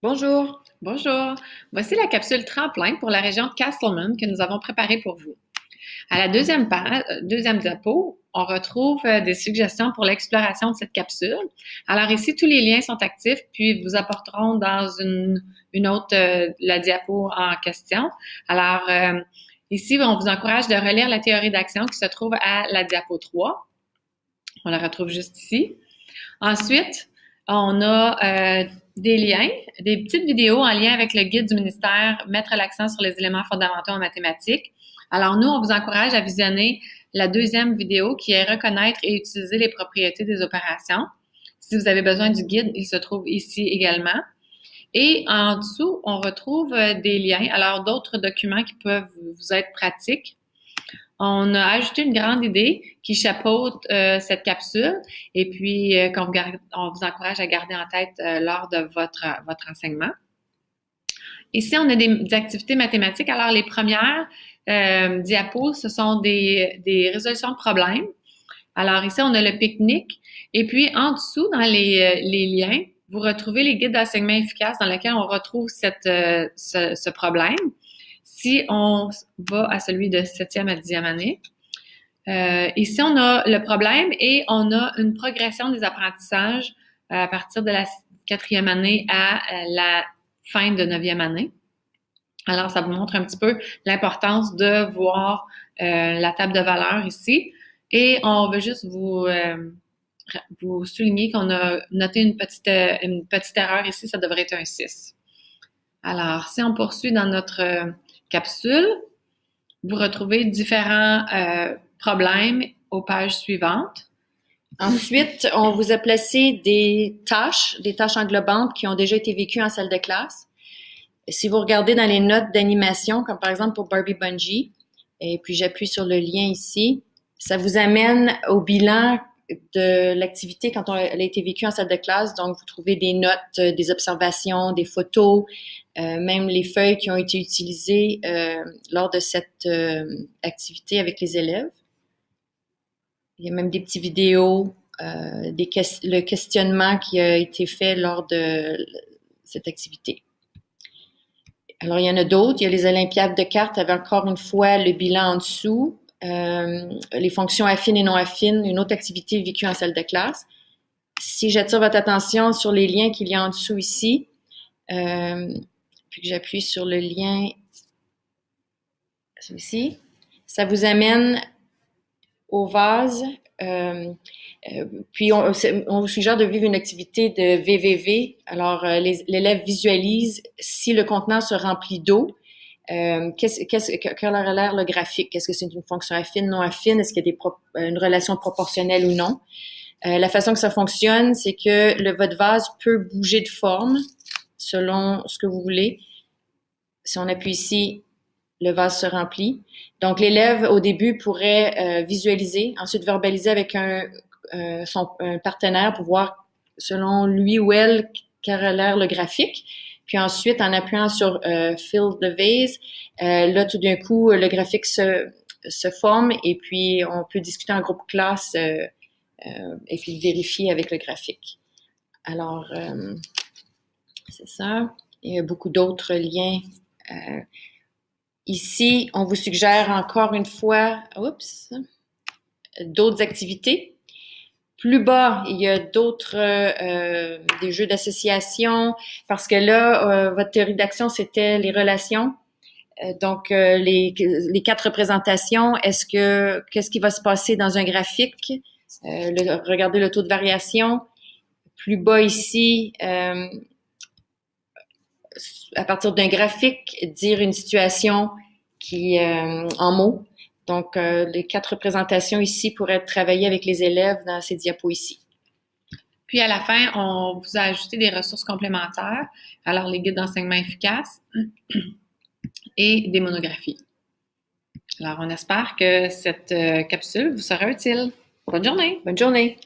Bonjour. Bonjour, voici la capsule tremplin pour la région de Castleman que nous avons préparée pour vous. À la deuxième page, deuxième diapo, on retrouve des suggestions pour l'exploration de cette capsule. Alors ici, tous les liens sont actifs, puis vous apporteront dans une autre, la diapo en question. Alors ici, on vous encourage de relire la théorie d'action qui se trouve à la diapo 3. On la retrouve juste ici. Ensuite, on a des liens, des petites vidéos en lien avec le guide du ministère Mettre l'accent sur les éléments fondamentaux en mathématiques. Alors nous, on vous encourage à visionner la deuxième vidéo qui est reconnaître et utiliser les propriétés des opérations. Si vous avez besoin du guide, il se trouve ici également. Et en dessous, on retrouve des liens, alors d'autres documents qui peuvent vous être pratiques. On a ajouté une grande idée qui chapeaute cette capsule et puis on vous encourage à garder en tête lors de votre enseignement. Ici, on a des activités mathématiques. Alors, les premières diapos, ce sont des résolutions de problèmes. Alors, ici, on a le pique-nique. Et puis, en dessous, dans les liens, vous retrouvez les guides d'enseignement efficace dans lesquels on retrouve ce problème. Si on va à celui de 7e à 10e année, ici, on a le problème et on a une progression des apprentissages à partir de la 4e année à la fin de 9e année. Alors, ça vous montre un petit peu l'importance de voir la table de valeurs ici. Et on veut juste vous souligner qu'on a noté une petite erreur ici, ça devrait être un 6. Alors, si on poursuit dans notre capsule, vous retrouvez différents problèmes aux pages suivantes. Ensuite, on vous a placé des tâches englobantes qui ont déjà été vécues en salle de classe. Si vous regardez dans les notes d'animation, comme par exemple pour Barbie Bungee, et puis j'appuie sur le lien ici, ça vous amène au bilan de l'activité quand elle a été vécue en salle de classe. Donc, vous trouvez des notes, des observations, des photos, même les feuilles qui ont été utilisées lors de cette activité avec les élèves. Il y a même des petites vidéos, le questionnement qui a été fait lors de cette activité. Alors, il y en a d'autres. Il y a les Olympiades de cartes avec encore une fois le bilan en dessous. Les fonctions affines et non affines, une autre activité vécue en salle de classe. Si j'attire votre attention sur les liens qu'il y a en dessous ici, puis que j'appuie sur le lien, celui-ci, ça vous amène au vase. Puis on vous suggère de vivre une activité de VVV. Alors, l'élève visualise si le contenant se remplit d'eau. Quel aurait l'air le graphique? Est-ce que c'est une fonction affine, non affine? Est-ce qu'il y a une relation proportionnelle ou non? La façon que ça fonctionne, c'est que votre vase peut bouger de forme selon ce que vous voulez. Si on appuie ici, le vase se remplit. Donc, l'élève, au début, pourrait visualiser, ensuite verbaliser avec un partenaire pour voir, selon lui ou elle, quel a l'air le graphique. Puis ensuite, en appuyant sur Fill the vase, là, tout d'un coup, le graphique se forme et puis on peut discuter en groupe classe et puis vérifier avec le graphique. Alors, c'est ça. Il y a beaucoup d'autres liens. Ici, on vous suggère encore une fois, d'autres activités. Plus bas, il y a d'autres, des jeux d'association, parce que là, votre théorie d'action, c'était les relations. Donc, les 4 représentations, qu'est-ce qui va se passer dans un graphique? Regardez le taux de variation. Plus bas ici, à partir d'un graphique, dire une situation qui en mots. Donc, les 4 représentations ici pourraient être travaillées avec les élèves dans ces diapos ici. Puis à la fin, on vous a ajouté des ressources complémentaires, alors les guides d'enseignement efficace et des monographies. Alors, on espère que cette capsule vous sera utile. Bonne journée! Bonne journée!